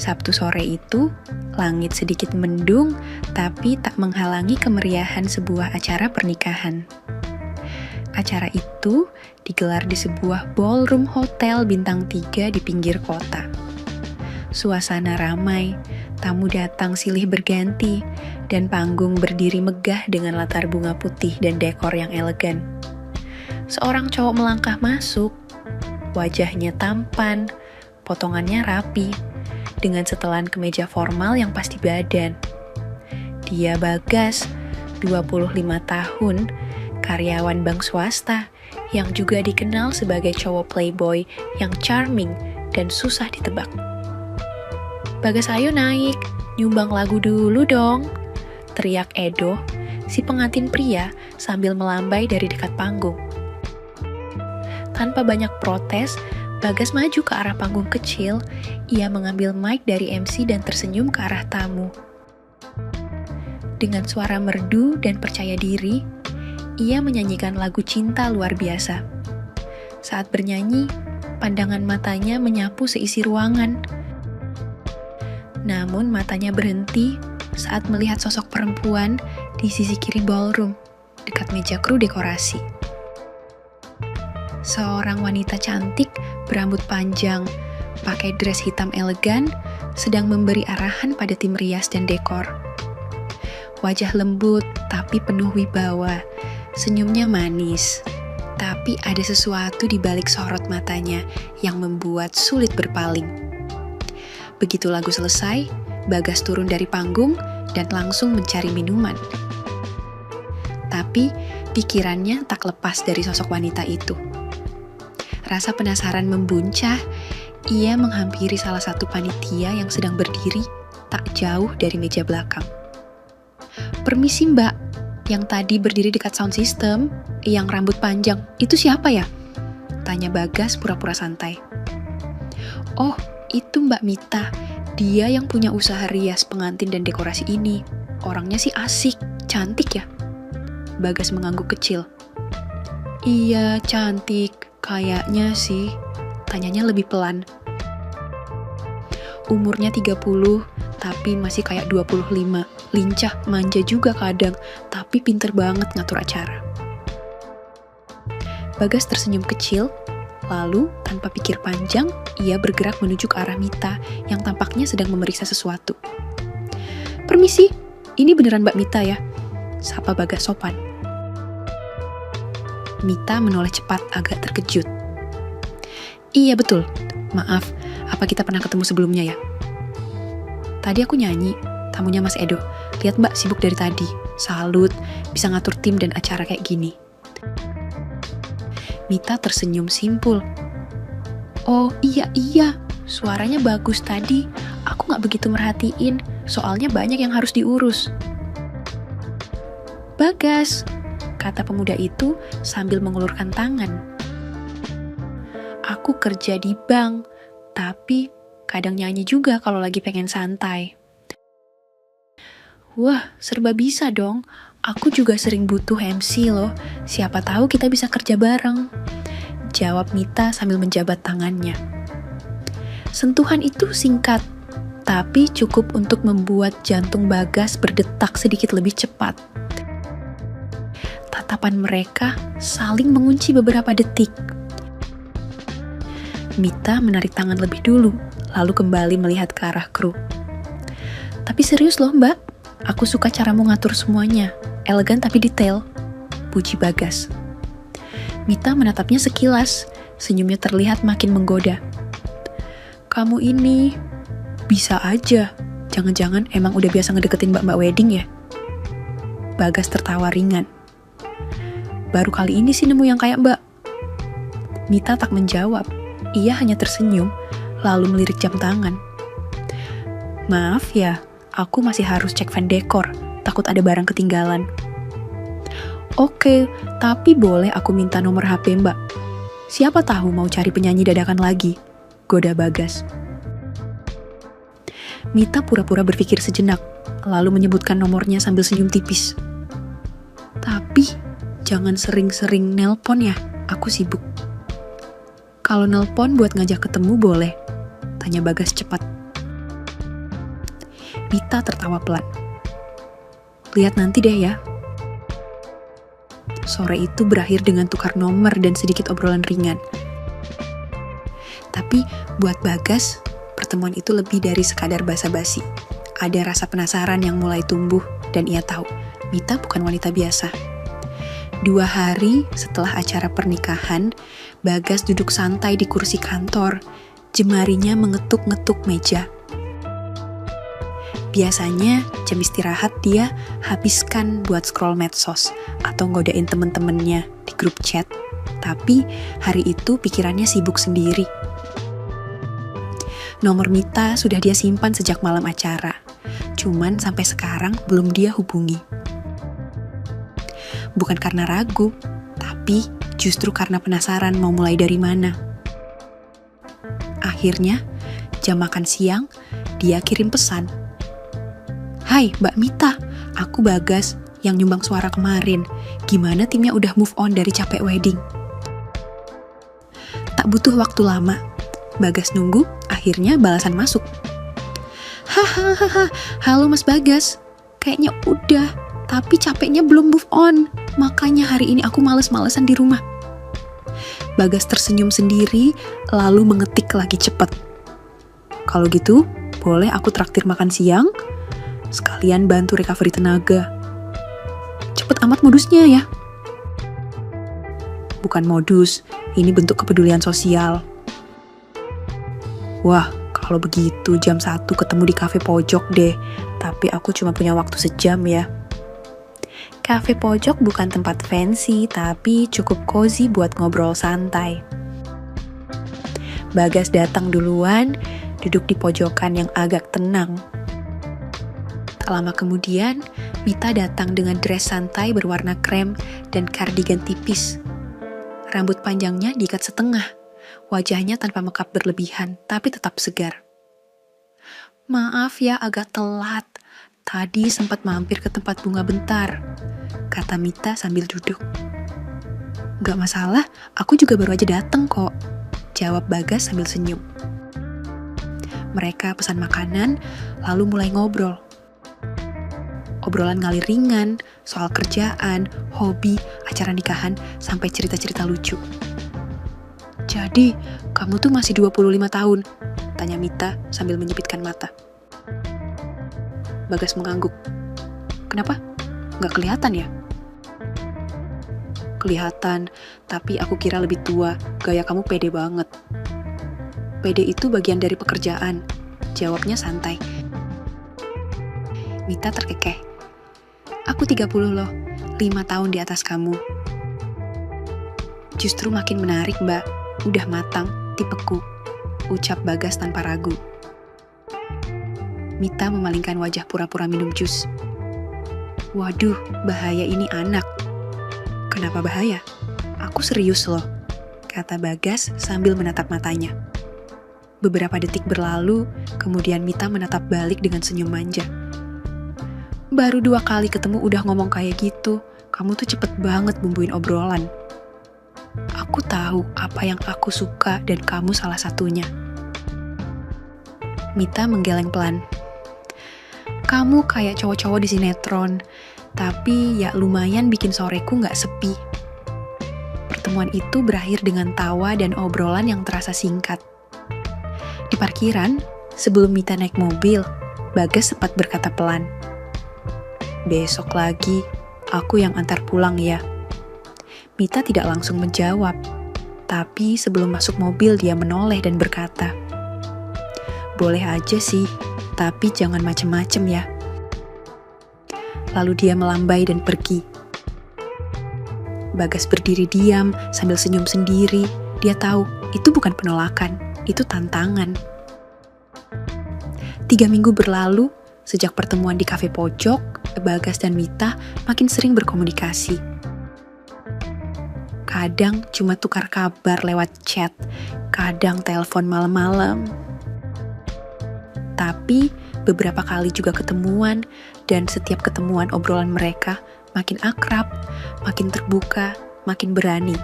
Sabtu sore itu, langit sedikit mendung, tapi tak menghalangi kemeriahan sebuah acara pernikahan. Acara itu digelar di sebuah ballroom hotel bintang 3 di pinggir kota. Suasana ramai, tamu datang silih berganti, dan panggung berdiri megah dengan latar bunga putih dan dekor yang elegan. Seorang cowok melangkah masuk, wajahnya tampan, potongannya rapi, dengan setelan kemeja formal yang pas di badan. Dia Bagas, 25 tahun, karyawan bank swasta, yang juga dikenal sebagai cowok playboy yang charming dan susah ditebak. "Bagas, ayo naik, nyumbang lagu dulu dong," teriak Edo, si pengantin pria sambil melambai dari dekat panggung. Tanpa banyak protes, Bagas maju ke arah panggung kecil. Ia mengambil mic dari MC dan tersenyum ke arah tamu. Dengan suara merdu dan percaya diri, ia menyanyikan lagu cinta luar biasa. Saat bernyanyi, pandangan matanya menyapu seisi ruangan. Namun matanya berhenti saat melihat sosok perempuan di sisi kiri ballroom, dekat meja kru dekorasi. Seorang wanita cantik berambut panjang, pakai dress hitam elegan, sedang memberi arahan pada tim rias dan dekor. Wajah lembut tapi penuh wibawa, senyumnya manis. Tapi ada sesuatu di balik sorot matanya yang membuat sulit berpaling. Begitu lagu selesai, Bagas turun dari panggung dan langsung mencari minuman. Tapi pikirannya tak lepas dari sosok wanita itu. Rasa penasaran membuncah, ia menghampiri salah satu panitia yang sedang berdiri tak jauh dari meja belakang. "Permisi mbak, yang tadi berdiri dekat sound system, yang rambut panjang, itu siapa ya?" tanya Bagas pura-pura santai. "Oh, itu Mbak Mita, dia yang punya usaha rias pengantin dan dekorasi ini. Orangnya sih asik, cantik ya?" Bagas mengangguk kecil. "Iya, cantik. Kayaknya sih," tanyanya lebih pelan. Umurnya 30, tapi masih kayak 25. Lincah, manja juga kadang, tapi pinter banget ngatur acara. Bagas tersenyum kecil, lalu tanpa pikir panjang, ia bergerak menuju ke arah Mita yang tampaknya sedang memeriksa sesuatu. "Permisi, ini beneran Mbak Mita ya?" sapa Bagas sopan. Mita menoleh cepat, agak terkejut. "Iya betul, maaf, apa kita pernah ketemu sebelumnya ya?" "Tadi aku nyanyi, tamunya Mas Edo. Lihat Mbak sibuk dari tadi. Salut, bisa ngatur tim dan acara kayak gini." Mita tersenyum simpul. "Oh iya, suaranya bagus tadi. Aku gak begitu merhatiin, soalnya banyak yang harus diurus." "Bagas," kata pemuda itu sambil mengulurkan tangan. "Aku kerja di bank, tapi kadang nyanyi juga kalau lagi pengen santai." "Wah, serba bisa dong. Aku juga sering butuh MC loh. Siapa tahu kita bisa kerja bareng," jawab Mita sambil menjabat tangannya. Sentuhan itu singkat, tapi cukup untuk membuat jantung Bagas berdetak sedikit lebih cepat. Tatapan mereka saling mengunci beberapa detik. Mita menarik tangan lebih dulu, lalu kembali melihat ke arah kru. "Tapi serius loh mbak, aku suka caramu ngatur semuanya. Elegan tapi detail," puji Bagas. Mita menatapnya sekilas, senyumnya terlihat makin menggoda. "Kamu ini bisa aja. Jangan-jangan emang udah biasa ngedeketin mbak-mbak wedding ya?" Bagas tertawa ringan. "Baru kali ini sih nemu yang kayak mbak." Mita tak menjawab. Ia hanya tersenyum, lalu melirik jam tangan. "Maaf ya, aku masih harus cek van dekor. Takut ada barang ketinggalan." "Oke, tapi boleh aku minta nomor HP mbak? Siapa tahu mau cari penyanyi dadakan lagi," goda Bagas. Mita pura-pura berpikir sejenak, lalu menyebutkan nomornya sambil senyum tipis. "Tapi jangan sering-sering nelpon ya, aku sibuk." "Kalau nelpon buat ngajak ketemu boleh?" tanya Bagas cepat. Mita tertawa pelan. Lihat nanti deh ya. Sore itu berakhir dengan tukar nomor dan sedikit obrolan ringan. Tapi buat Bagas, pertemuan itu lebih dari sekadar basa-basi. Ada rasa penasaran yang mulai tumbuh dan ia tahu Mita bukan wanita biasa. 2 hari setelah acara pernikahan, Bagas duduk santai di kursi kantor. Jemarinya mengetuk-ngetuk meja. Biasanya jam istirahat dia habiskan buat scroll medsos atau ngodain temen-temennya di grup chat. Tapi hari itu pikirannya sibuk sendiri. Nomor Mita sudah dia simpan sejak malam acara. Cuman sampai sekarang belum dia hubungi. Bukan karena ragu, tapi justru karena penasaran mau mulai dari mana. Akhirnya, jam makan siang, dia kirim pesan. Hai Mbak Mita, aku Bagas yang nyumbang suara kemarin. Gimana timnya udah move on dari capek wedding? Tak butuh waktu lama. Bagas nunggu, akhirnya balasan masuk. Hahaha, halo Mas Bagas. Kayaknya udah, tapi capeknya belum move on. Makanya hari ini aku males-malesan di rumah. Bagas tersenyum sendiri, lalu mengetik lagi cepet. Kalau gitu, boleh aku traktir makan siang? Sekalian bantu recovery tenaga. Cepet amat modusnya ya. Bukan modus, ini bentuk kepedulian sosial. Wah, kalau begitu jam 1 ketemu di kafe pojok deh. Tapi aku cuma punya waktu sejam ya. Kafe pojok bukan tempat fancy, tapi cukup cozy buat ngobrol santai. Bagas datang duluan, duduk di pojokan yang agak tenang. Tak lama kemudian, Mita datang dengan dress santai berwarna krem dan kardigan tipis. Rambut panjangnya diikat setengah, wajahnya tanpa makeup berlebihan, tapi tetap segar. Maaf ya agak telat, tadi sempat mampir ke tempat bunga bentar, kata Mita sambil duduk. Gak masalah, aku juga baru aja datang kok, jawab Bagas sambil senyum. Mereka pesan makanan, lalu mulai ngobrol. Obrolan ngalir ringan, soal kerjaan, hobi, acara nikahan, sampai cerita-cerita lucu. Jadi, kamu tuh masih 25 tahun? Tanya Mita sambil menyipitkan mata. Bagas mengangguk. Kenapa? Nggak kelihatan ya? Kelihatan, tapi aku kira lebih tua. Gaya kamu pede banget. Pede itu bagian dari pekerjaan, jawabnya santai. Mita terkekeh. Aku 30 loh, 5 tahun di atas kamu. Justru makin menarik mbak, udah matang, tipeku, ucap Bagas tanpa ragu. Mita memalingkan wajah pura-pura minum jus. Waduh, bahaya ini anak. Kenapa bahaya? Aku serius loh, kata Bagas sambil menatap matanya. Beberapa detik berlalu, kemudian Mita menatap balik dengan senyum manja. Baru 2 kali ketemu udah ngomong kayak gitu, kamu tuh cepet banget bumbuin obrolan. Aku tahu apa yang aku suka dan kamu salah satunya. Mita menggeleng pelan. Kamu kayak cowok-cowok di sinetron, tapi ya lumayan bikin soreku gak sepi. Pertemuan itu berakhir dengan tawa dan obrolan yang terasa singkat. Di parkiran, sebelum Mita naik mobil, Bagas sempat berkata pelan. Besok lagi, aku yang antar pulang ya. Mita tidak langsung menjawab, tapi sebelum masuk mobil dia menoleh dan berkata, boleh aja sih, tapi jangan macem-macem ya. Lalu dia melambai dan pergi. Bagas berdiri diam sambil senyum sendiri. Dia tahu itu bukan penolakan, itu tantangan. 3 minggu berlalu, sejak pertemuan di kafe pojok, Bagas dan Mita makin sering berkomunikasi. Kadang cuma tukar kabar lewat chat, kadang telepon malam-malam. Tapi beberapa kali juga ketemuan, dan setiap ketemuan obrolan mereka makin akrab, makin terbuka, makin berani.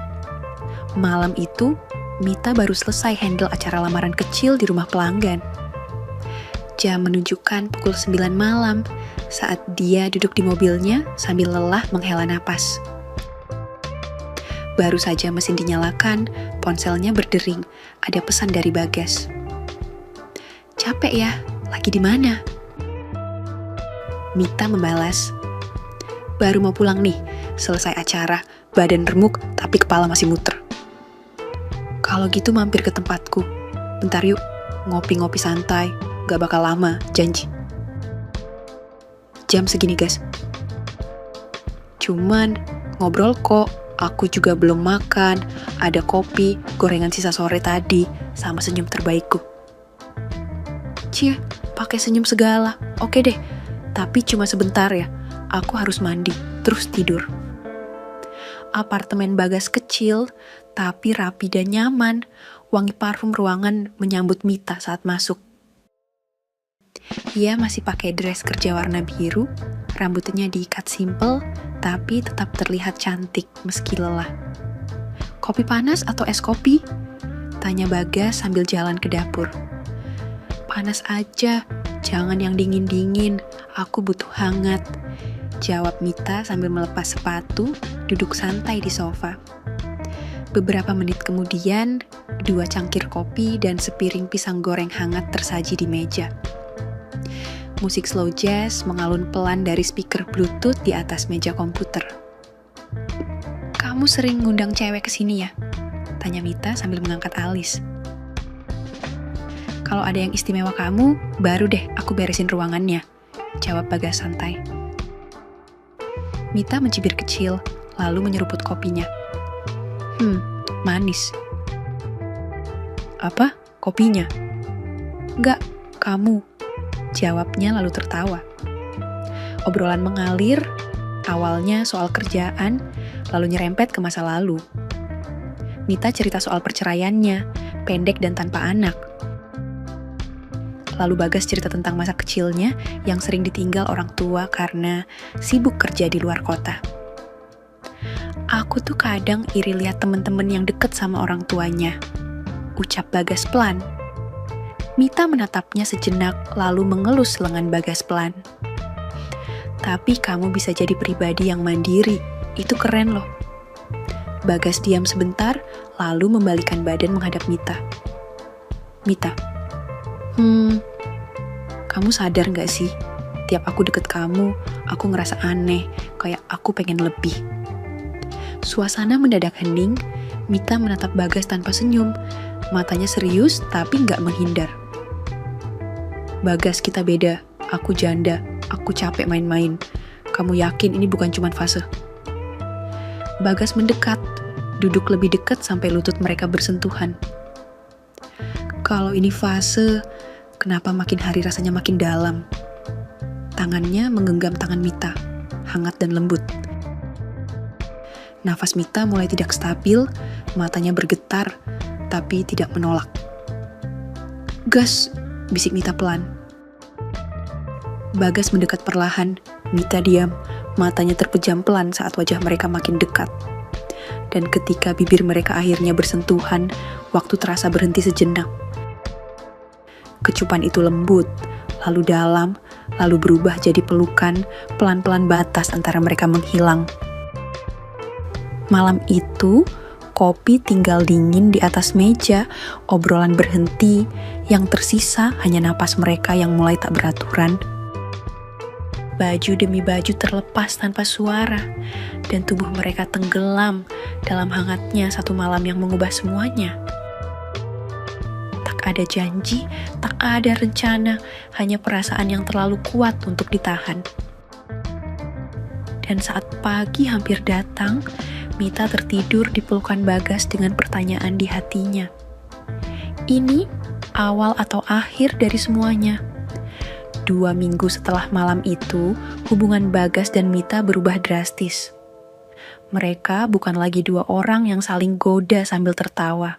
Malam itu, Mita baru selesai handle acara lamaran kecil di rumah pelanggan. Jam menunjukkan pukul 9 malam saat dia duduk di mobilnya sambil lelah menghela napas. Baru saja mesin dinyalakan, ponselnya berdering. Ada pesan dari Bagas. "Capek ya? Lagi di mana?" Mita membalas, "Baru mau pulang nih, selesai acara, badan remuk tapi kepala masih muter." "Kalau gitu mampir ke tempatku. Bentar yuk, ngopi-ngopi santai, gak bakal lama, janji." "Jam segini, gas." "Cuman, ngobrol kok, aku juga belum makan, ada kopi, gorengan sisa sore tadi, sama senyum terbaikku." "Cie, pakai senyum segala, oke deh, tapi cuma sebentar ya, aku harus mandi, terus tidur." Apartemen Bagas kecil, tapi rapi dan nyaman. Wangi parfum ruangan menyambut Mita saat masuk. Ia masih pakai dress kerja warna biru, rambutnya diikat simpel, tapi tetap terlihat cantik meski lelah. "Kopi panas atau es kopi?" tanya Bagas sambil jalan ke dapur. "Panas aja, jangan yang dingin-dingin, aku butuh hangat," jawab Mita sambil melepas sepatu, duduk santai di sofa. Beberapa menit kemudian, 2 cangkir kopi dan sepiring pisang goreng hangat tersaji di meja. Musik slow jazz mengalun pelan dari speaker Bluetooth di atas meja komputer. "Kamu sering ngundang cewek kesini ya?" tanya Mita sambil mengangkat alis. "Kalau ada yang istimewa kamu, baru deh aku beresin ruangannya," jawab Bagas santai. Mita mencibir kecil, lalu menyeruput kopinya. Manis." "Apa? Kopinya?" "Enggak, kamu," jawabnya lalu tertawa. Obrolan mengalir, awalnya soal kerjaan, lalu nyerempet ke masa lalu. Mita cerita soal perceraiannya, pendek dan tanpa anak. Lalu Bagas cerita tentang masa kecilnya yang sering ditinggal orang tua karena sibuk kerja di luar kota. "Aku tuh kadang iri lihat temen-temen yang deket sama orang tuanya," ucap Bagas pelan. Mita menatapnya sejenak lalu mengelus lengan Bagas pelan. "Tapi kamu bisa jadi pribadi yang mandiri, itu keren loh." Bagas diam sebentar lalu membalikan badan menghadap Mita. "Mita, kamu sadar gak sih, tiap aku deket kamu, aku ngerasa aneh, kayak aku pengen lebih." Suasana mendadak hening, Mita menatap Bagas tanpa senyum, matanya serius tapi gak menghindar. "Bagas, kita beda, aku janda, aku capek main-main. Kamu yakin ini bukan cuma fase?" Bagas mendekat, duduk lebih dekat sampai lutut mereka bersentuhan. "Kalau ini fase, kenapa makin hari rasanya makin dalam?" Tangannya menggenggam tangan Mita, hangat dan lembut. Nafas Mita mulai tidak stabil, matanya bergetar, tapi tidak menolak. "Gas," bisik Mita pelan. Bagas mendekat perlahan, Mita diam, matanya terpejam pelan saat wajah mereka makin dekat. Dan ketika bibir mereka akhirnya bersentuhan, waktu terasa berhenti sejenak. Kecupan itu lembut, lalu dalam, lalu berubah jadi pelukan, pelan-pelan batas antara mereka menghilang. Malam itu, kopi tinggal dingin di atas meja, obrolan berhenti, yang tersisa hanya napas mereka yang mulai tak beraturan. Baju demi baju terlepas tanpa suara, dan tubuh mereka tenggelam dalam hangatnya satu malam yang mengubah semuanya. Tak ada janji, tak ada rencana, hanya perasaan yang terlalu kuat untuk ditahan. Dan saat pagi hampir datang, Mita tertidur di pelukan Bagas dengan pertanyaan di hatinya. Ini awal atau akhir dari semuanya? 2 minggu setelah malam itu, hubungan Bagas dan Mita berubah drastis. Mereka bukan lagi 2 orang yang saling goda sambil tertawa.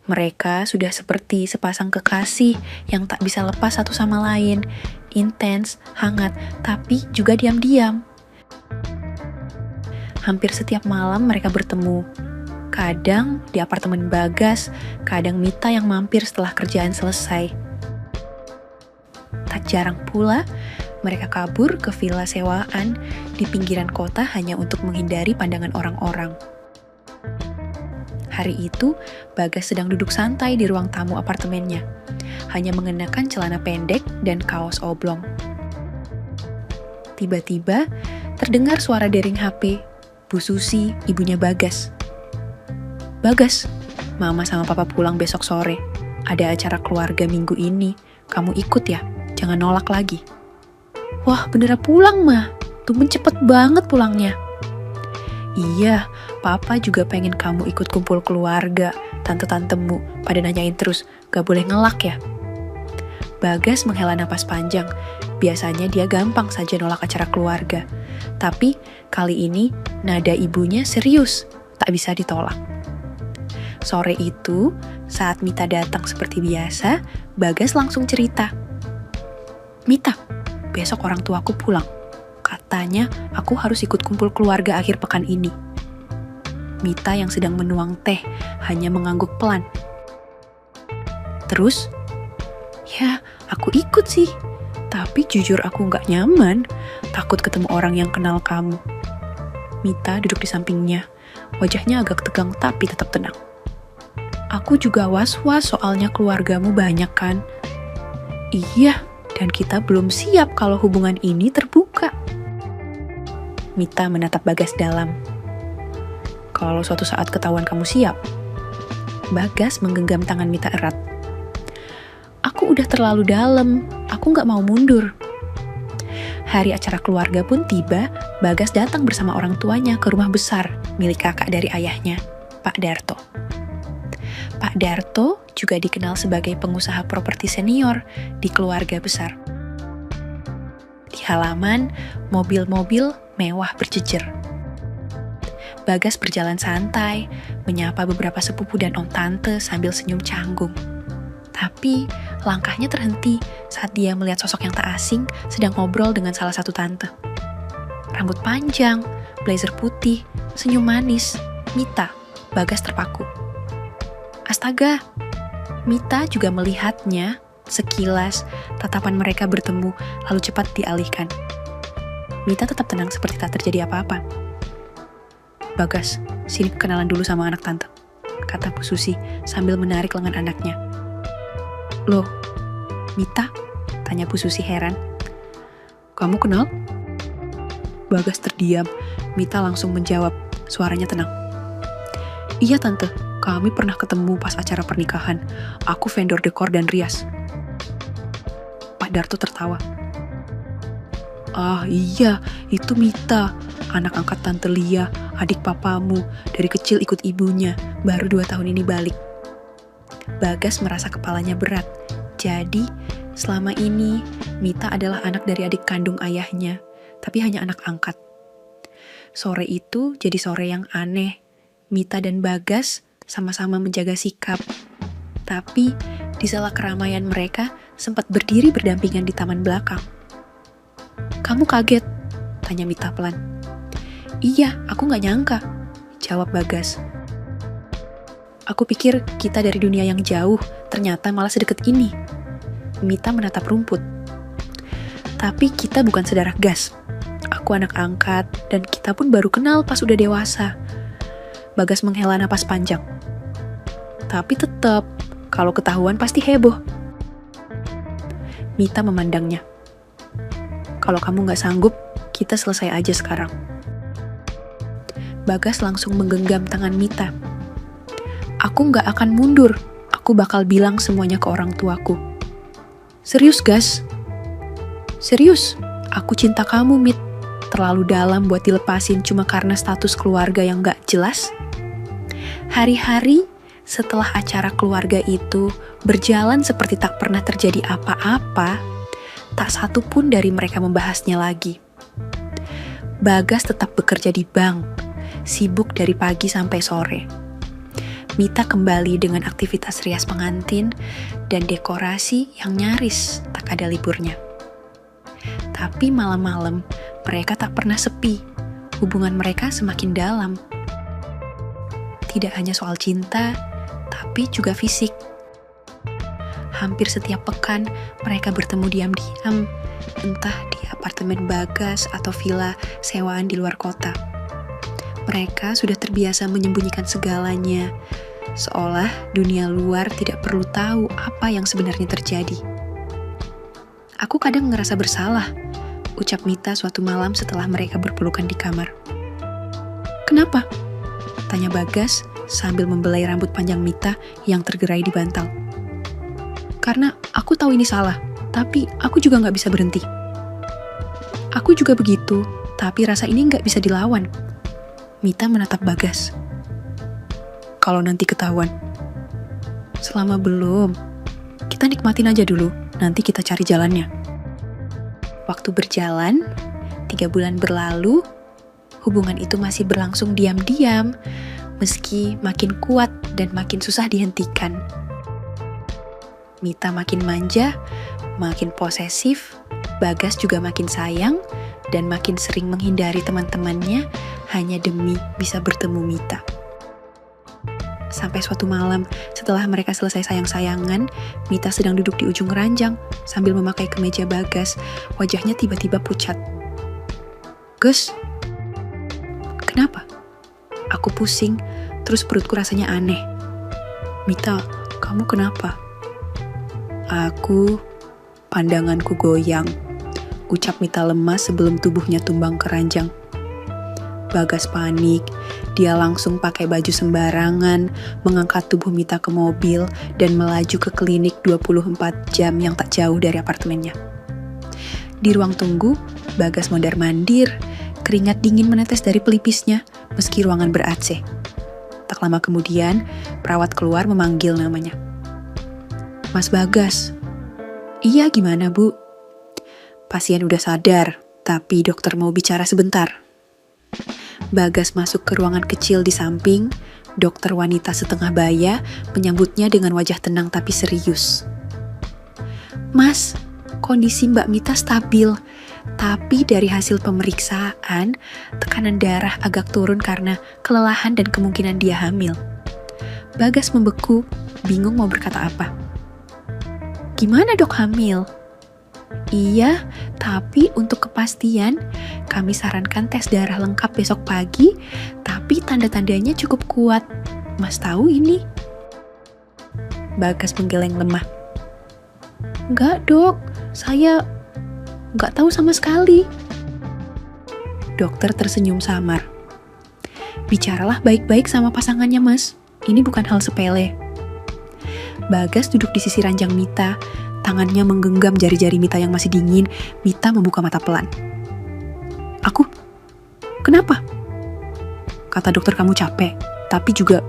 Mereka sudah seperti sepasang kekasih yang tak bisa lepas satu sama lain, intens, hangat, tapi juga diam-diam. Hampir setiap malam mereka bertemu. Kadang di apartemen Bagas, kadang Mita yang mampir setelah kerjaan selesai. jarang pula mereka kabur ke villa sewaan di pinggiran kota hanya untuk menghindari pandangan orang-orang. Hari itu, Bagas sedang duduk santai di ruang tamu apartemennya, hanya mengenakan celana pendek dan kaos oblong. Tiba-tiba, terdengar suara dering HP, Bu Susi, ibunya Bagas. "Bagas, Mama sama Papa pulang besok sore. Ada acara keluarga minggu ini. Kamu ikut ya? Jangan nolak lagi." "Wah, beneran pulang, Ma. Tumben cepet banget pulangnya." "Iya, Papa juga pengen kamu ikut kumpul keluarga. Tante-tantemu pada nanyain terus, gak boleh ngelak ya." Bagas menghela napas panjang. Biasanya dia gampang saja nolak acara keluarga. Tapi kali ini nada ibunya serius, tak bisa ditolak. Sore itu, saat Mita datang seperti biasa, Bagas langsung cerita. "Mita, besok orang tuaku pulang. Katanya aku harus ikut kumpul keluarga akhir pekan ini." Mita yang sedang menuang teh hanya mengangguk pelan. "Terus?" "Ya, aku ikut sih. Tapi jujur aku nggak nyaman, takut ketemu orang yang kenal kamu." Mita duduk di sampingnya, wajahnya agak tegang tapi tetap tenang. "Aku juga was-was soalnya keluargamu banyak kan?" "Iya, dan kita belum siap kalau hubungan ini terbuka." Mita menatap Bagas dalam. "Kalau suatu saat ketahuan kamu siap?" Bagas menggenggam tangan Mita erat. "Aku udah terlalu dalam, aku gak mau mundur." Hari acara keluarga pun tiba. Bagas datang bersama orang tuanya ke rumah besar milik kakak dari ayahnya, Pak Darto. Pak Darto juga dikenal sebagai pengusaha properti senior di keluarga besar. Di halaman, mobil-mobil mewah berjejer. Bagas berjalan santai, menyapa beberapa sepupu dan om tante sambil senyum canggung. Tapi langkahnya terhenti saat dia melihat sosok yang tak asing sedang ngobrol dengan salah satu tante. Rambut panjang, blazer putih, senyum manis, Mita. Bagas terpaku. Astaga, Mita juga melihatnya sekilas. Tatapan mereka bertemu lalu cepat dialihkan. Mita tetap tenang seperti tak terjadi apa-apa. "Bagas, sini kenalan dulu sama anak tante," kata Bu Susi sambil menarik lengan anaknya. "Loh, Mita?" tanya Bu Susi heran. "Kamu kenal?" Bagas terdiam. Mita langsung menjawab, suaranya tenang. "Iya tante, kami pernah ketemu pas acara pernikahan. Aku vendor dekor dan rias." Pak Darto tertawa. "Ah iya, itu Mita, anak angkat Tante Lia, adik papamu. Dari kecil ikut ibunya, baru 2 tahun ini balik." Bagas merasa kepalanya berat. Jadi, selama ini Mita adalah anak dari adik kandung ayahnya, tapi hanya anak angkat. Sore itu jadi sore yang aneh. Mita dan Bagas sama-sama menjaga sikap. Tapi, di sela keramaian mereka sempat berdiri berdampingan di taman belakang. "Kamu kaget?" tanya Mita pelan. "Iya, aku gak nyangka," jawab Bagas. "Aku pikir kita dari dunia yang jauh, ternyata malah sedekat ini." Mita menatap rumput. "Tapi kita bukan saudara gas. Aku anak angkat, dan kita pun baru kenal pas udah dewasa." Bagas menghela napas panjang. "Tapi tetap, kalau ketahuan pasti heboh." Mita memandangnya. "Kalau kamu gak sanggup, kita selesai aja sekarang." Bagas langsung menggenggam tangan Mita. "Aku gak akan mundur. Aku bakal bilang semuanya ke orang tuaku." "Serius, Gas?" "Serius. Aku cinta kamu, Mit. Terlalu dalam buat dilepasin cuma karena status keluarga yang gak jelas." Hari-hari setelah acara keluarga itu berjalan seperti tak pernah terjadi apa-apa. Tak satu pun dari mereka membahasnya lagi. Bagas tetap bekerja di bank, sibuk dari pagi sampai sore. Mita kembali dengan aktivitas rias pengantin dan dekorasi yang nyaris tak ada liburnya. Tapi malam-malam mereka tak pernah sepi. Hubungan mereka semakin dalam. Tidak hanya soal cinta, tapi juga fisik. hampir setiap pekan mereka bertemu diam-diam, entah di apartemen Bagas atau villa sewaan di luar kota. Mereka sudah terbiasa menyembunyikan segalanya, seolah dunia luar tidak perlu tahu apa yang sebenarnya terjadi. Aku kadang ngerasa bersalah, ucap Mita suatu malam setelah mereka berpelukan di kamar. Kenapa? Tanya Bagas sambil membelai rambut panjang Mita yang tergerai di bantal. Karena aku tahu ini salah, tapi aku juga gak bisa berhenti. Aku juga begitu, tapi rasa ini gak bisa dilawan. Mita menatap Bagas. Kalau nanti ketahuan. Selama belum, kita nikmatin aja dulu, nanti kita cari jalannya. Waktu berjalan, 3 bulan berlalu, hubungan itu masih berlangsung diam-diam, meski makin kuat dan makin susah dihentikan. Mita makin manja, makin posesif, Bagas juga makin sayang, dan makin sering menghindari teman-temannya hanya demi bisa bertemu Mita. Sampai suatu malam, setelah mereka selesai sayang-sayangan, Mita sedang duduk di ujung ranjang sambil memakai kemeja Bagas, wajahnya tiba-tiba pucat. Gus, kenapa? Aku pusing, terus perutku rasanya aneh. Mita, kamu kenapa? Pandanganku goyang, ucap Mita lemas sebelum tubuhnya tumbang ke ranjang. Bagas panik, dia langsung pakai baju sembarangan, mengangkat tubuh Mita ke mobil, dan melaju ke klinik 24 jam yang tak jauh dari apartemennya. Di ruang tunggu, Bagas mondar-mandir, keringat dingin menetes dari pelipisnya, meski ruangan ber-AC. Tak lama kemudian, perawat keluar memanggil namanya. Mas Bagas. Iya, gimana Bu? Pasien udah sadar, tapi dokter mau bicara sebentar. Bagas masuk ke ruangan kecil di samping, dokter wanita setengah baya menyambutnya dengan wajah tenang tapi serius. Mas, kondisi Mbak Mita stabil, tapi dari hasil pemeriksaan, tekanan darah agak turun karena kelelahan dan kemungkinan dia hamil. Bagas membeku, bingung mau berkata apa. Gimana dok hamil? Iya, tapi untuk kepastian, kami sarankan tes darah lengkap besok pagi, tapi tanda-tandanya cukup kuat. Mas tahu ini? Bagas menggeleng lemah. Enggak dok, saya enggak tahu sama sekali. Dokter tersenyum samar. Bicaralah baik-baik sama pasangannya mas, ini bukan hal sepele. Bagas duduk di sisi ranjang Mita, tangannya menggenggam jari-jari Mita yang masih dingin. Mita membuka mata pelan. Aku? Kenapa? Kata dokter kamu capek, tapi juga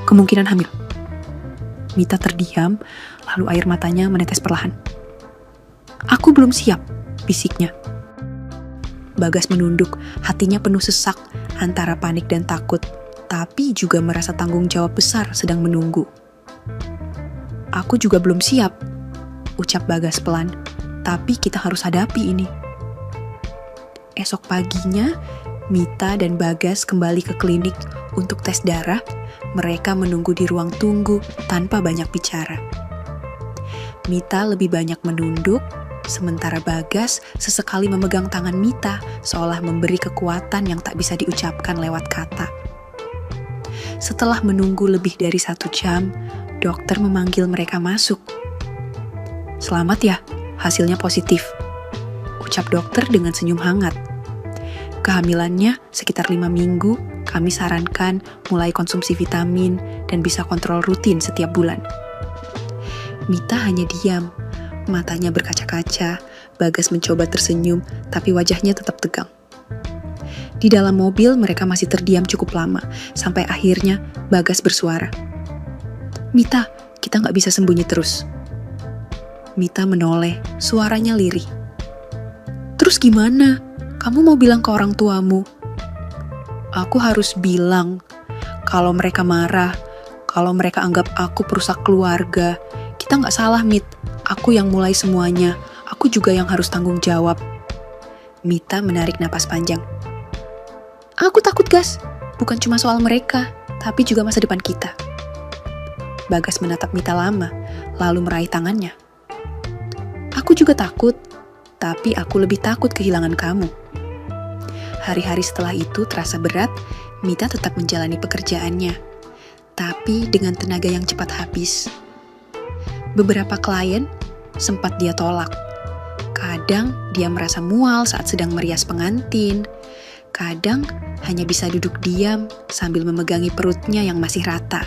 kemungkinan hamil. Mita terdiam, lalu air matanya menetes perlahan. Aku belum siap, bisiknya. Bagas menunduk, hatinya penuh sesak antara panik dan takut, tapi juga merasa tanggung jawab besar sedang menunggu. Aku juga belum siap, ucap Bagas pelan, tapi kita harus hadapi ini. Esok paginya, Mita dan Bagas kembali ke klinik untuk tes darah. Mereka menunggu di ruang tunggu tanpa banyak bicara. Mita lebih banyak menunduk, sementara Bagas sesekali memegang tangan Mita seolah memberi kekuatan yang tak bisa diucapkan lewat kata. Setelah menunggu lebih dari 1 jam, dokter memanggil mereka masuk. Selamat ya, hasilnya positif, ucap dokter dengan senyum hangat. Kehamilannya sekitar 5 minggu, kami sarankan mulai konsumsi vitamin dan bisa kontrol rutin setiap bulan. Mita hanya diam, matanya berkaca-kaca. Bagas mencoba tersenyum, tapi wajahnya tetap tegang. Di dalam mobil mereka masih terdiam cukup lama, sampai akhirnya Bagas bersuara. Mita, kita gak bisa sembunyi terus. Mita menoleh, suaranya lirih. Terus gimana? Kamu mau bilang ke orang tuamu? Aku harus bilang. Kalau mereka marah, kalau mereka anggap aku perusak keluarga, kita gak salah, Mit. Aku yang mulai semuanya. Aku juga yang harus tanggung jawab. Mita menarik napas panjang. Aku takut, Gas. Bukan cuma soal mereka, tapi juga masa depan kita. Bagas menatap Mita lama, lalu meraih tangannya. Aku juga takut, tapi aku lebih takut kehilangan kamu. Hari-hari setelah itu terasa berat, Mita tetap menjalani pekerjaannya, tapi dengan tenaga yang cepat habis. Beberapa klien sempat dia tolak. Kadang dia merasa mual saat sedang merias pengantin. Kadang hanya bisa duduk diam sambil memegangi perutnya yang masih rata,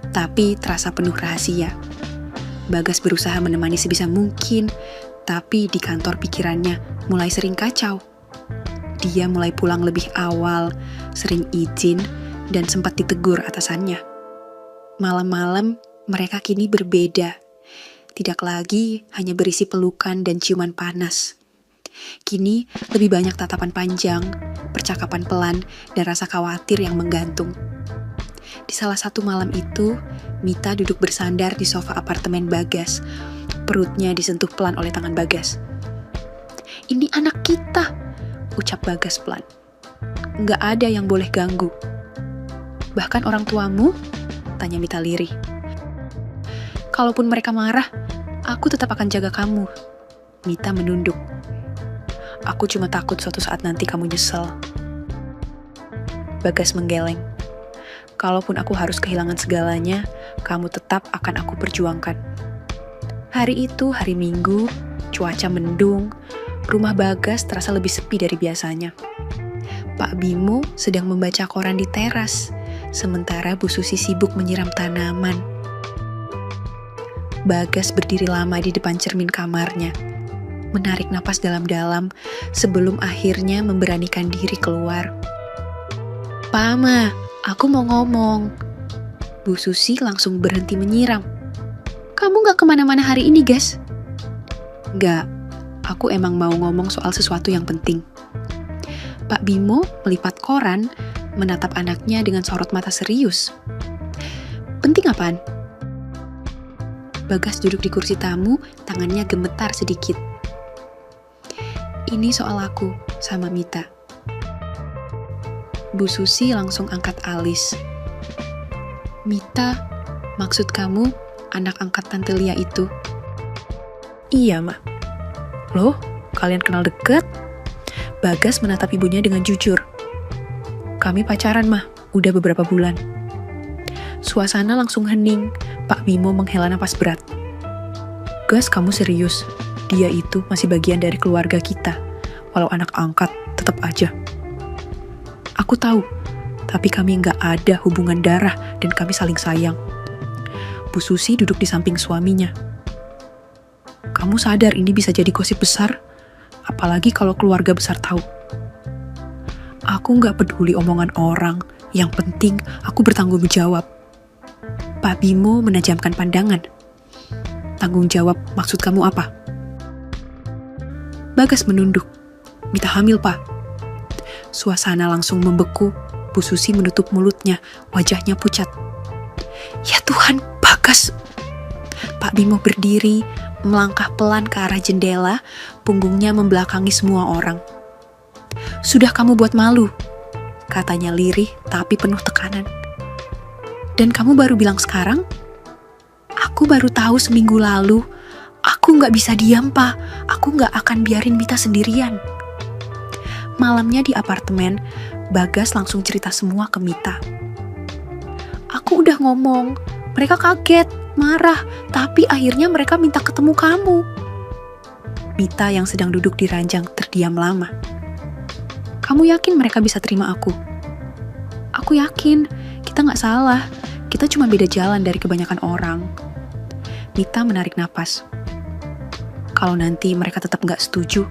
tapi terasa penuh rahasia. Bagas berusaha menemani sebisa mungkin, tapi di kantor pikirannya mulai sering kacau. Dia mulai pulang lebih awal, sering izin, dan sempat ditegur atasannya. Malam-malam mereka kini berbeda. Tidak lagi hanya berisi pelukan dan ciuman panas. Kini lebih banyak tatapan panjang, percakapan pelan, dan rasa khawatir yang menggantung. Di salah satu malam itu, Mita duduk bersandar di sofa apartemen Bagas. Perutnya disentuh pelan oleh tangan Bagas. "Ini anak kita," ucap Bagas pelan. "Nggak ada yang boleh ganggu." "Bahkan orang tuamu?" tanya Mita lirih. "Kalaupun mereka marah, aku tetap akan jaga kamu." Mita menunduk. "Aku cuma takut suatu saat nanti kamu nyesel." Bagas menggeleng. "Kalaupun aku harus kehilangan segalanya, kamu tetap akan aku perjuangkan." Hari itu hari Minggu, cuaca mendung, rumah Bagas terasa lebih sepi dari biasanya. Pak Bimo sedang membaca koran di teras, sementara Bu Susi sibuk menyiram tanaman. Bagas berdiri lama di depan cermin kamarnya, menarik napas dalam-dalam sebelum akhirnya memberanikan diri keluar. "Pama, aku mau ngomong." Bu Susi langsung berhenti menyiram. "Kamu gak kemana-mana hari ini, Gas?" "Gak, aku emang mau ngomong soal sesuatu yang penting." Pak Bimo melipat koran, menatap anaknya dengan sorot mata serius. "Penting apaan?" Bagas duduk di kursi tamu, tangannya gemetar sedikit. "Ini soal aku sama Mita." Bu Susi langsung angkat alis. "Mita, maksud kamu anak angkat Tante Lia itu?" "Iya, Ma." "Loh, kalian kenal deket?" Bagas menatap ibunya dengan jujur. "Kami pacaran, Ma, udah beberapa bulan." Suasana langsung hening. Pak Bimo menghela napas berat. "Gas, kamu serius? Dia itu masih bagian dari keluarga kita. Walau anak angkat, tetap aja." "Aku tahu, tapi kami nggak ada hubungan darah dan kami saling sayang." Bu Susi duduk di samping suaminya. "Kamu sadar ini bisa jadi gosip besar? Apalagi kalau keluarga besar tahu." "Aku nggak peduli omongan orang, yang penting aku bertanggung jawab." Pak Bimo menajamkan pandangan. "Tanggung jawab maksud kamu apa?" Bagas menunduk. "Mita hamil, Pak." Suasana langsung membeku. Bu Susi menutup mulutnya, wajahnya pucat. "Ya Tuhan, Bagas!" Pak Bimo berdiri, melangkah pelan ke arah jendela, punggungnya membelakangi semua orang. "Sudah kamu buat malu," katanya lirih tapi penuh tekanan. "Dan kamu baru bilang sekarang?" "Aku baru tahu seminggu lalu. Aku gak bisa diam, Pak. Aku gak akan biarin Mita sendirian." Malamnya di apartemen, Bagas langsung cerita semua ke Mita. "Aku udah ngomong. Mereka kaget, marah, tapi akhirnya mereka minta ketemu kamu." Mita yang sedang duduk di ranjang terdiam lama. "Kamu yakin mereka bisa terima aku?" "Aku yakin, kita gak salah. Kita cuma beda jalan dari kebanyakan orang." Mita menarik napas. "Kalau nanti mereka tetap gak setuju?"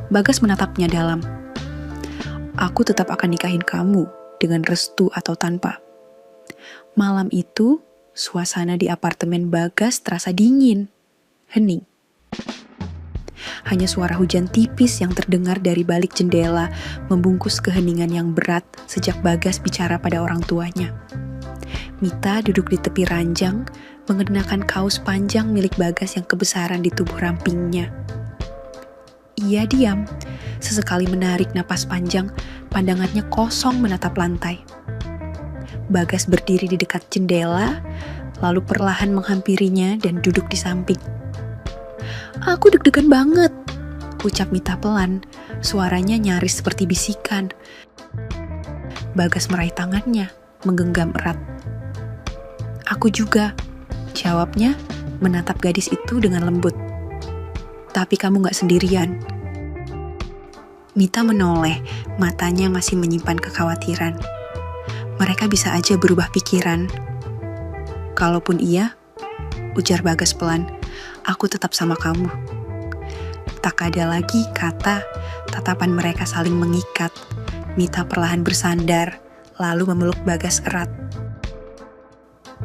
Bagas menatapnya dalam. "Aku tetap akan nikahin kamu, dengan restu atau tanpa." Malam itu, suasana di apartemen Bagas terasa dingin, hening. Hanya suara hujan tipis yang terdengar dari balik jendela membungkus keheningan yang berat sejak Bagas bicara pada orang tuanya. Mita duduk di tepi ranjang, mengenakan kaos panjang milik Bagas yang kebesaran di tubuh rampingnya. Ia diam, sesekali menarik napas panjang, pandangannya kosong menatap lantai. Bagas berdiri di dekat jendela, lalu perlahan menghampirinya dan duduk di samping. "Aku deg-degan banget," ucap Mita pelan, suaranya nyaris seperti bisikan. Bagas meraih tangannya, menggenggam erat. "Aku juga," jawabnya, menatap gadis itu dengan lembut. "Tapi kamu gak sendirian." Mita menoleh, matanya masih menyimpan kekhawatiran. Mereka bisa aja berubah pikiran. "Kalaupun iya," ujar Bagas pelan, "aku tetap sama kamu." Tak ada lagi kata, tatapan mereka saling mengikat. Mita perlahan bersandar, lalu memeluk Bagas erat.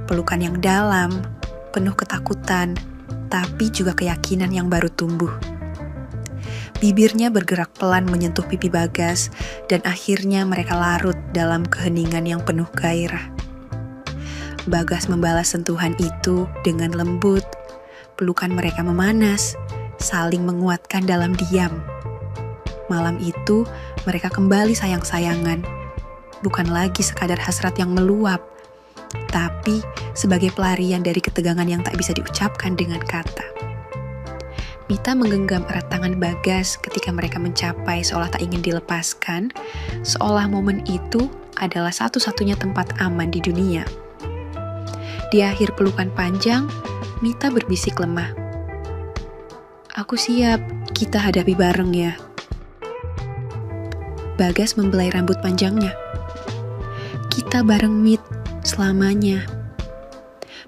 Pelukan yang dalam, penuh ketakutan, tapi juga keyakinan yang baru tumbuh. Bibirnya bergerak pelan menyentuh pipi Bagas, dan akhirnya mereka larut dalam keheningan yang penuh gairah. Bagas membalas sentuhan itu dengan lembut. Pelukan mereka memanas, saling menguatkan dalam diam. Malam itu, mereka kembali sayang-sayangan. Bukan lagi sekadar hasrat yang meluap, tapi sebagai pelarian dari ketegangan yang tak bisa diucapkan dengan kata. Mita menggenggam erat tangan Bagas ketika mereka mencapai seolah tak ingin dilepaskan, seolah momen itu adalah satu-satunya tempat aman di dunia. Di akhir pelukan panjang, Mita berbisik lemah. "Aku siap, kita hadapi bareng ya." Bagas membelai rambut panjangnya. "Kita bareng, Mit, selamanya."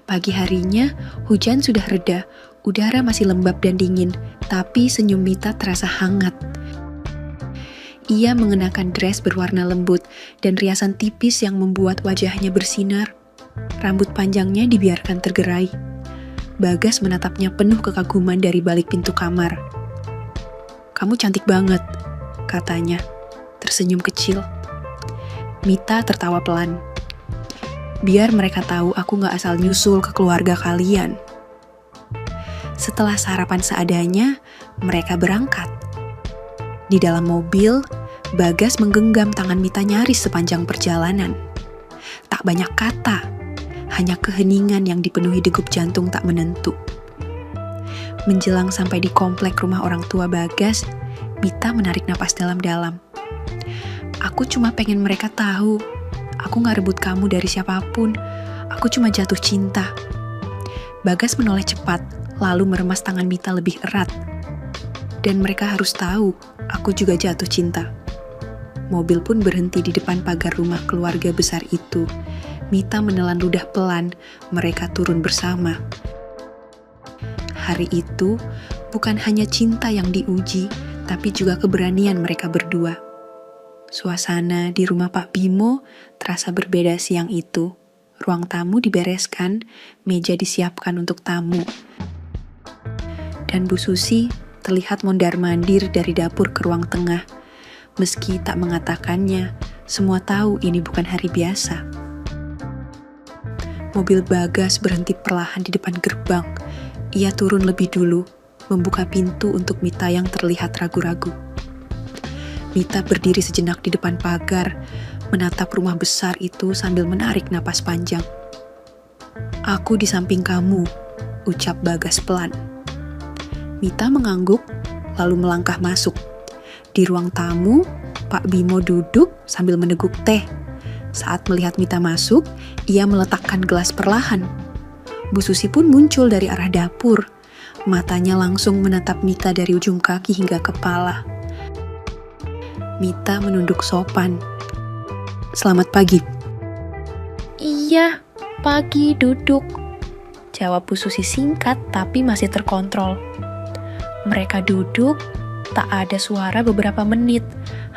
Pagi harinya, hujan sudah reda, udara masih lembab dan dingin, tapi senyum Mita terasa hangat. Ia mengenakan dress berwarna lembut dan riasan tipis yang membuat wajahnya bersinar. Rambut panjangnya dibiarkan tergerai. Bagas menatapnya penuh kekaguman dari balik pintu kamar. "Kamu cantik banget," katanya, tersenyum kecil. Mita tertawa pelan. "Biar mereka tahu aku gak asal nyusul ke keluarga kalian." Setelah sarapan seadanya, mereka berangkat. Di dalam mobil, Bagas menggenggam tangan Mita nyaris sepanjang perjalanan. Tak banyak kata, hanya keheningan yang dipenuhi degup jantung tak menentu. Menjelang sampai di komplek rumah orang tua Bagas, Mita menarik napas dalam-dalam. "Aku cuma pengen mereka tahu, aku gak rebut kamu dari siapapun, aku cuma jatuh cinta." Bagas menoleh cepat, lalu meremas tangan Mita lebih erat. "Dan mereka harus tahu, aku juga jatuh cinta." Mobil pun berhenti di depan pagar rumah keluarga besar itu. Mita menelan ludah pelan, mereka turun bersama. Hari itu, bukan hanya cinta yang diuji, tapi juga keberanian mereka berdua. Suasana di rumah Pak Bimo terasa berbeda siang itu. Ruang tamu dibereskan, meja disiapkan untuk tamu. Dan Bu Susi terlihat mondar-mandir dari dapur ke ruang tengah. Meski tak mengatakannya, semua tahu ini bukan hari biasa. Mobil Bagas berhenti perlahan di depan gerbang. Ia turun lebih dulu, membuka pintu untuk Mita yang terlihat ragu-ragu. Mita berdiri sejenak di depan pagar, menatap rumah besar itu sambil menarik napas panjang. "Aku di samping kamu," ucap Bagas pelan. Mita mengangguk, lalu melangkah masuk. Di ruang tamu, Pak Bimo duduk sambil meneguk teh. Saat melihat Mita masuk, ia meletakkan gelas perlahan. Bu Susi pun muncul dari arah dapur. Matanya langsung menatap Mita dari ujung kaki hingga kepala. Mita menunduk sopan. "Selamat pagi." "Iya, pagi, duduk," jawab Bu Susi singkat tapi masih terkontrol. Mereka duduk, tak ada suara beberapa menit,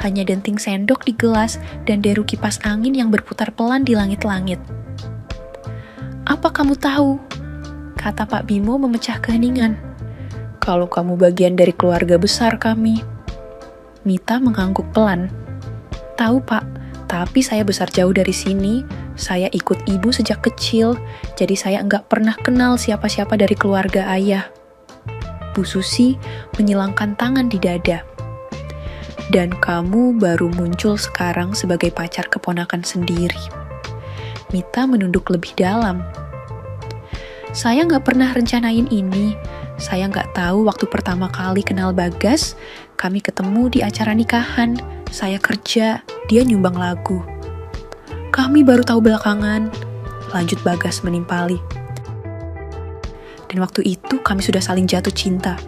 hanya denting sendok di gelas dan deru kipas angin yang berputar pelan di langit-langit. "Apa kamu tahu?" kata Pak Bimo memecah keheningan. "Kalau kamu bagian dari keluarga besar kami." Mita mengangguk pelan. "Tahu Pak, tapi saya besar jauh dari sini. Saya ikut ibu sejak kecil, jadi saya nggak pernah kenal siapa-siapa dari keluarga ayah." Bu Susi menyilangkan tangan di dada. "Dan kamu baru muncul sekarang sebagai pacar keponakan sendiri." Mita menunduk lebih dalam. Saya nggak pernah rencanain ini. Saya nggak tahu waktu pertama kali kenal Bagas, kami ketemu di acara nikahan. Saya kerja, dia nyumbang lagu. Kami baru tahu belakangan, lanjut Bagas menimpali. Dan waktu itu kami sudah saling jatuh cinta.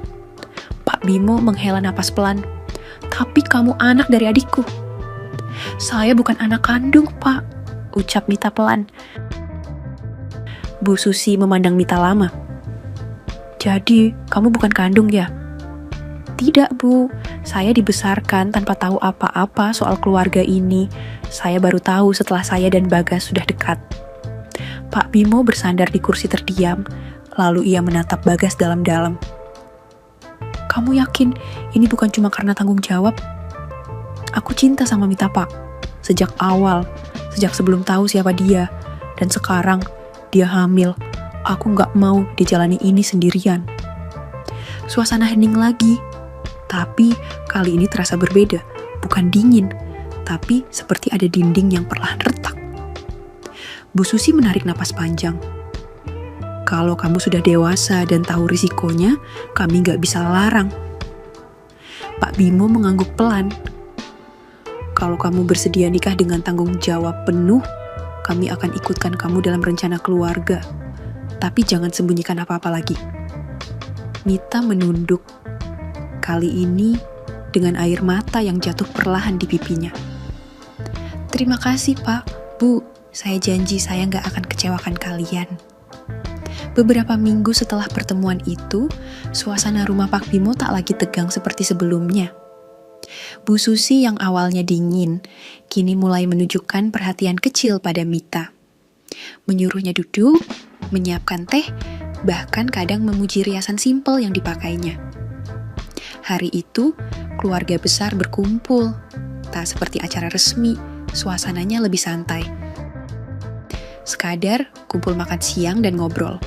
Pak Bimo menghela napas pelan. Tapi kamu anak dari adikku. Saya bukan anak kandung, Pak, ucap Mita pelan. Bu Susi memandang Mita lama. Jadi, kamu bukan kandung ya? Tidak, Bu. Saya dibesarkan tanpa tahu apa-apa soal keluarga ini. Saya baru tahu setelah saya dan Bagas sudah dekat. Pak Bimo bersandar di kursi terdiam, lalu ia menatap Bagas dalam-dalam. Kamu yakin ini bukan cuma karena tanggung jawab? Aku cinta sama Mita, Pak. Sejak awal, sejak sebelum tahu siapa dia. Dan sekarang, dia hamil. Aku nggak mau dijalani ini sendirian. Suasana hening lagi. Tapi kali ini terasa berbeda. Bukan dingin, tapi seperti ada dinding yang perlahan retak. Bu Susi menarik napas panjang. Kalau kamu sudah dewasa dan tahu risikonya, kami nggak bisa larang. Pak Bimo mengangguk pelan. Kalau kamu bersedia nikah dengan tanggung jawab penuh, kami akan ikutkan kamu dalam rencana keluarga. Tapi jangan sembunyikan apa-apa lagi. Mita menunduk. Kali ini dengan air mata yang jatuh perlahan di pipinya. Terima kasih, Pak. Bu, saya janji saya nggak akan kecewakan kalian. Beberapa minggu setelah pertemuan itu, suasana rumah Pak Bimo tak lagi tegang seperti sebelumnya. Bu Susi yang awalnya dingin, kini mulai menunjukkan perhatian kecil pada Mita. Menyuruhnya duduk, menyiapkan teh, bahkan kadang memuji riasan simpel yang dipakainya. Hari itu, keluarga besar berkumpul. Tak seperti acara resmi, suasananya lebih santai. Sekadar kumpul makan siang dan ngobrol.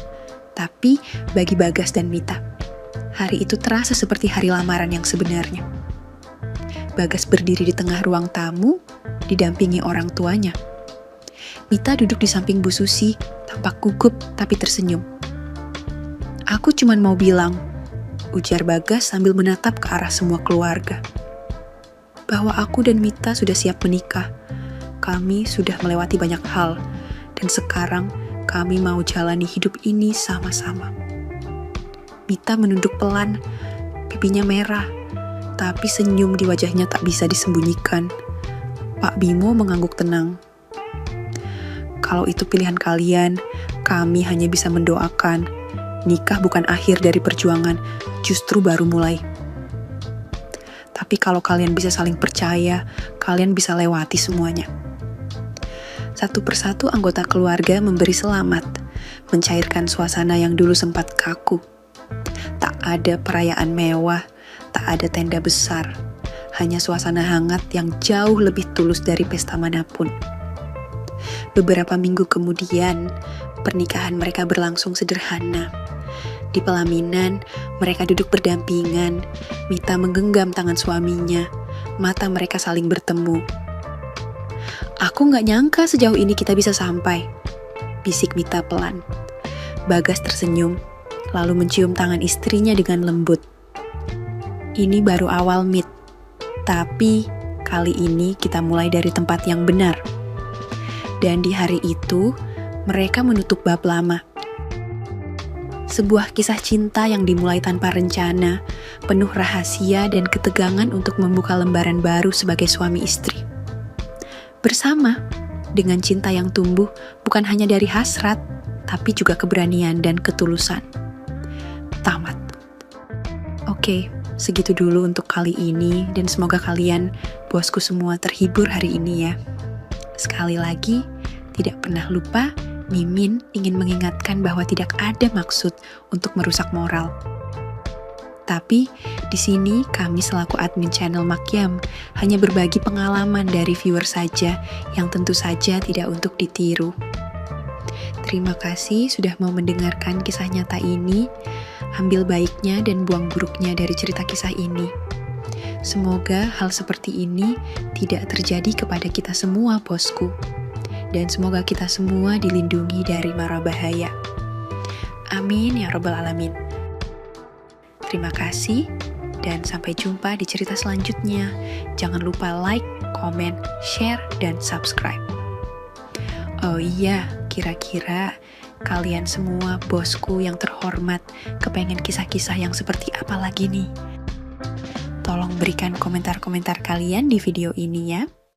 Tapi bagi Bagas dan Mita, hari itu terasa seperti hari lamaran yang sebenarnya. Bagas berdiri di tengah ruang tamu, didampingi orang tuanya. Mita duduk di samping Bu Susi, tampak gugup tapi tersenyum. Aku cuma mau bilang, ujar Bagas sambil menatap ke arah semua keluarga, bahwa aku dan Mita sudah siap menikah. Kami sudah melewati banyak hal, dan sekarang kami mau jalani hidup ini sama-sama. Mita menunduk pelan, pipinya merah, tapi senyum di wajahnya tak bisa disembunyikan. Pak Bimo mengangguk tenang. Kalau itu pilihan kalian, kami hanya bisa mendoakan. Nikah bukan akhir dari perjuangan, justru baru mulai. Tapi kalau kalian bisa saling percaya, kalian bisa lewati semuanya. Satu persatu anggota keluarga memberi selamat, mencairkan suasana yang dulu sempat kaku. Tak ada perayaan mewah, tak ada tenda besar, hanya suasana hangat yang jauh lebih tulus dari pesta manapun. Beberapa minggu kemudian, pernikahan mereka berlangsung sederhana. Di pelaminan, mereka duduk berdampingan. Mita menggenggam tangan suaminya. Mata mereka saling bertemu. Aku gak nyangka sejauh ini kita bisa sampai, bisik Mita pelan. Bagas tersenyum, lalu mencium tangan istrinya dengan lembut. Ini baru awal, Mit. Tapi kali ini kita mulai dari tempat yang benar. Dan di hari itu, mereka menutup bab lama. Sebuah kisah cinta yang dimulai tanpa rencana, penuh rahasia dan ketegangan untuk membuka lembaran baru sebagai suami istri. Bersama, dengan cinta yang tumbuh bukan hanya dari hasrat, tapi juga keberanian dan ketulusan. Tamat. Oke, segitu dulu untuk kali ini, dan semoga kalian, bosku semua, terhibur hari ini ya. Sekali lagi, tidak pernah lupa, Mimin ingin mengingatkan bahwa tidak ada maksud untuk merusak moral. Tapi, di sini kami selaku admin channel Makyam hanya berbagi pengalaman dari viewer saja yang tentu saja tidak untuk ditiru. Terima kasih sudah mau mendengarkan kisah nyata ini. Ambil baiknya dan buang buruknya dari cerita kisah ini. Semoga hal seperti ini tidak terjadi kepada kita semua, bosku. dan semoga kita semua dilindungi dari mara bahaya. Amin ya Rabbal 'Alamin. Terima kasih, dan sampai jumpa di cerita selanjutnya. Jangan lupa like, komen, share, dan subscribe. Oh iya, kira-kira kalian semua bosku yang terhormat kepengen kisah-kisah yang seperti apa lagi nih? Tolong berikan komentar-komentar kalian di video ini ya.